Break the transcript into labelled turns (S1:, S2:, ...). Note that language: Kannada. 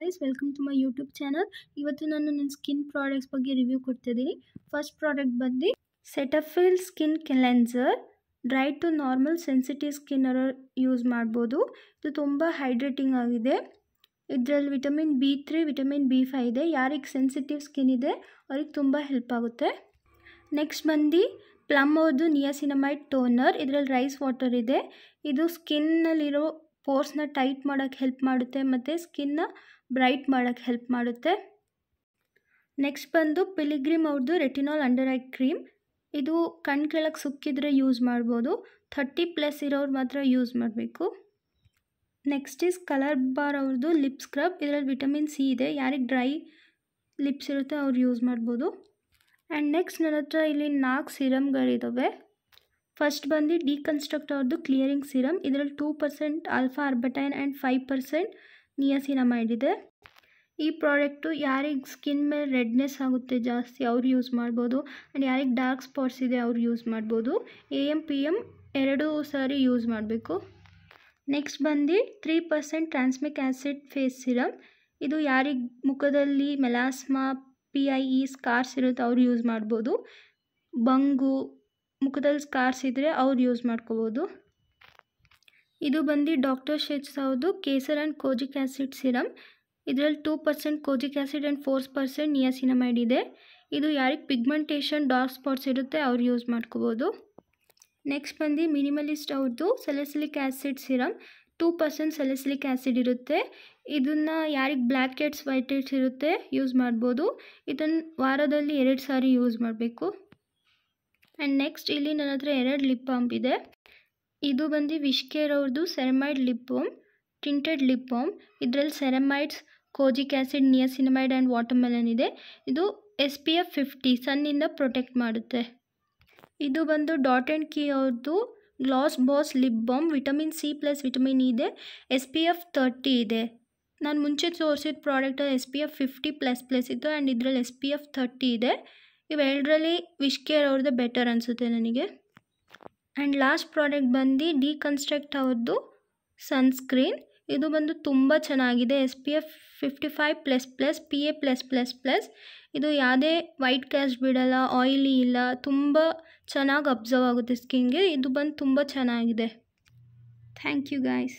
S1: Guys, welcome to my YouTube channel. ಇವತ್ತು ನಾನು ನನ್ನ ಸ್ಕಿನ್ ಪ್ರಾಡಕ್ಟ್ಸ್ ಬಗ್ಗೆ ರಿವ್ಯೂ ಕೊಡ್ತಿದ್ದೀನಿ. ಫಸ್ಟ್ ಪ್ರಾಡಕ್ಟ್ ಬಂದು Cetaphil skin cleanser. Dry to normal sensitive skin ಅವರು ಯೂಸ್ ಮಾಡ್ಬೋದು. ಇದು ತುಂಬ ಹೈಡ್ರೇಟಿಂಗ್ ಆಗಿದೆ. ಇದರಲ್ಲಿ ವಿಟಮಿನ್ B3, ವಿಟಮಿನ್ B5 ಇದೆ. ಯಾರಿಗೆ ಸೆನ್ಸಿಟಿವ್ ಸ್ಕಿನ್ ಇದೆ ಅವ್ರಿಗೆ ತುಂಬ ಹೆಲ್ಪ್ ಆಗುತ್ತೆ. ನೆಕ್ಸ್ಟ್ ಬಂದು ಪ್ಲಮ್ ಅವ್ರದ್ದು ನಿಯಾಸಿನಮೈಡ್ ಟೋನರ್. ಇದರಲ್ಲಿ ರೈಸ್ ವಾಟರ್ ಇದೆ. ಇದು ಸ್ಕಿನ್ನಲ್ಲಿರೋ ಪೋರ್ಸ್ನ ಟೈಟ್ ಮಾಡೋಕ್ಕೆ ಹೆಲ್ಪ್ ಮಾಡುತ್ತೆ ಮತ್ತು ಸ್ಕಿನ್ನ ಬ್ರೈಟ್ ಮಾಡೋಕ್ಕೆ ಹೆಲ್ಪ್ ಮಾಡುತ್ತೆ. ನೆಕ್ಸ್ಟ್ ಬಂದು ಪಿಲಿಗ್ರಿಮ್ ಅವ್ರದ್ದು ರೆಟಿನಾಲ್ ಅಂಡರ್ ಐ ಕ್ರೀಮ್. ಇದು ಕಣ್ಣು ಕೆಳಗೆ ಸುಕ್ಕಿದ್ರೆ ಯೂಸ್ ಮಾಡ್ಬೋದು. 30+ ಇರೋರು ಮಾತ್ರ ಯೂಸ್ ಮಾಡಬೇಕು. ನೆಕ್ಸ್ಟ್ ಈಸ್ ಕಲರ್ ಬಾರ್ ಅವ್ರದ್ದು ಲಿಪ್ ಸ್ಕ್ರಬ್. ಇದರಲ್ಲಿ ವಿಟಮಿನ್ C ಇದೆ. ಯಾರಿಗೆ ಡ್ರೈ ಲಿಪ್ಸ್ ಇರುತ್ತೆ ಅವ್ರು ಯೂಸ್ ಮಾಡ್ಬೋದು. ಆ್ಯಂಡ್ ನೆಕ್ಸ್ಟ್ ನನ್ನ ಹತ್ರ ಇಲ್ಲಿ 4 ಸಿರಮ್ಗಳಿದ್ದಾವೆ. ಫಸ್ಟ್ ಬಂದು ಡಿಕನ್ಸ್ಟ್ರಕ್ಟ್ ಅವ್ರದ್ದು ಕ್ಲಿಯರಿಂಗ್ ಸಿರಮ್. ಇದರಲ್ಲಿ 2% ಆಲ್ಫಾ ಅರ್ಬಟೈನ್ ಆ್ಯಂಡ್ 5% ನಿಯಾಸಿನಮೈಡ್ ಇದೆ. ಈ ಪ್ರಾಡಕ್ಟು ಯಾರಿಗೆ ಸ್ಕಿನ್ ಮೇಲೆ ರೆಡ್ನೆಸ್ ಆಗುತ್ತೆ ಜಾಸ್ತಿ ಅವ್ರು ಯೂಸ್ ಮಾಡ್ಬೋದು. ಆ್ಯಂಡ್ ಯಾರಿಗೆ ಡಾರ್ಕ್ ಸ್ಪಾಟ್ಸ್ ಇದೆ ಅವ್ರು ಯೂಸ್ ಮಾಡ್ಬೋದು. AM PM 2 ಸಾರಿ ಯೂಸ್ ಮಾಡಬೇಕು. ನೆಕ್ಸ್ಟ್ ಬಂದು 3% ಟ್ರಾನ್ಸ್ಮಿಕ್ ಆ್ಯಸಿಡ್ ಫೇಸ್ ಸಿರಮ್. ಇದು ಯಾರಿಗೆ ಮುಖದಲ್ಲಿ ಮೆಲಾಸ್ಮಾ, PIE ಸ್ಕಾರ್ಸ್ ಇರುತ್ತೆ ಅವ್ರು ಯೂಸ್ ಮಾಡ್ಬೋದು. ಬಂಗು, ಮುಖದಲ್ಲಿ ಸ್ಕಾರ್ಸ್ ಇದ್ದರೆ ಅವ್ರು ಯೂಸ್ ಮಾಡ್ಕೋಬೋದು. ಇದು ಬಂದು ಡಾಕ್ಟರ್ ಶೇಟ್ಸ್ ಅವ್ರದ್ದು ಕೇಸರ್ ಆ್ಯಂಡ್ ಕೋಜಿಕ್ ಆ್ಯಸಿಡ್ ಸಿರಮ್. ಇದರಲ್ಲಿ 2% ಕೋಜಿಕ್ ಆ್ಯಸಿಡ್ ಆ್ಯಂಡ್ 4% ನಿಯಾಸಿನಮೈಡ್ ಇದೆ. ಇದು ಯಾರಿಗೆ ಪಿಗ್ಮೆಂಟೇಷನ್, ಡಾರ್ಕ್ ಸ್ಪಾಟ್ಸ್ ಇರುತ್ತೆ ಅವ್ರು ಯೂಸ್ ಮಾಡ್ಕೋಬೋದು. ನೆಕ್ಸ್ಟ್ ಬಂದು ಮಿನಿಮಲಿಸ್ಟ್ ಅವ್ರದ್ದು ಸೆಲಿಸಿಲಿಕ್ ಆ್ಯಸಿಡ್ ಸಿರಮ್. 2% ಸೆಲಿಸಿಲಿಕ್ ಆ್ಯಸಿಡ್ ಇರುತ್ತೆ. ಇದನ್ನು ಯಾರಿಗೆ ಬ್ಲ್ಯಾಕ್ ಹೆಡ್ಸ್, ವೈಟ್ ಹೆಡ್ಸ್ ಇರುತ್ತೆ ಯೂಸ್ ಮಾಡ್ಬೋದು. ಇದನ್ನು ವಾರದಲ್ಲಿ 2 ಸಾರಿ ಯೂಸ್ ಮಾಡಬೇಕು. ಆ್ಯಂಡ್ ನೆಕ್ಸ್ಟ್ ಇಲ್ಲಿ ನನ್ನ ಹತ್ರ 2 ಲಿಪ್ ಬಾಮ್ ಇದೆ. ಇದು ಬಂದು ವಿಶ್ಕೇರ್ ಅವ್ರದ್ದು ceramide lip balm, tinted lip balm. ಇದರಲ್ಲಿ ceramides, kojic acid, niacinamide and watermelon ಇದೆ. ಇದು SPF 50 ಸನ್ನಿಂದ ಪ್ರೊಟೆಕ್ಟ್ ಮಾಡುತ್ತೆ. ಇದು ಬಂದು ಡಾಟ್ ಆ್ಯಂಡ್ ಕೀ ಅವ್ರದ್ದು glass boss lip balm. Vitamin C + vitamin E ಇದೆ. SPF 30 ಇದೆ. ನಾನು ಮುಂಚೆ ತೋರಿಸಿದ ಪ್ರಾಡಕ್ಟ್ SPF 50++ ಇತ್ತು ಆ್ಯಂಡ್ ಇದರಲ್ಲಿ SPF 30 ಇದೆ. ಇವೆರಡರಲ್ಲಿ ವಿಶ್ಕೇರ್ ಅವ್ರದ್ದು ಬೆಟರ್ ಅನಿಸುತ್ತೆ ನನಗೆ. ಆ್ಯಂಡ್ ಲಾಸ್ಟ್ ಪ್ರಾಡಕ್ಟ್ ಬಂದು ಡಿಕನ್ಸ್ಟ್ರಕ್ಟ್ ಅವ್ರದ್ದು ಸನ್ಸ್ಕ್ರೀನ್. ಇದು ಬಂದು ತುಂಬ ಚೆನ್ನಾಗಿದೆ. SPF 55++ PA+++. ಇದು ಯಾವುದೇ ವೈಟ್ ಕ್ಯಾಸ್ಟ್ ಬಿಡಲ್ಲ, ಆಯಿಲಿ ಇಲ್ಲ, ತುಂಬ ಚೆನ್ನಾಗಿ ಅಬ್ಸರ್ವ್ ಆಗುತ್ತೆ ಸ್ಕಿನ್ಗೆ. ಇದು ಬಂದು ತುಂಬ ಚೆನ್ನಾಗಿದೆ. Thank you guys.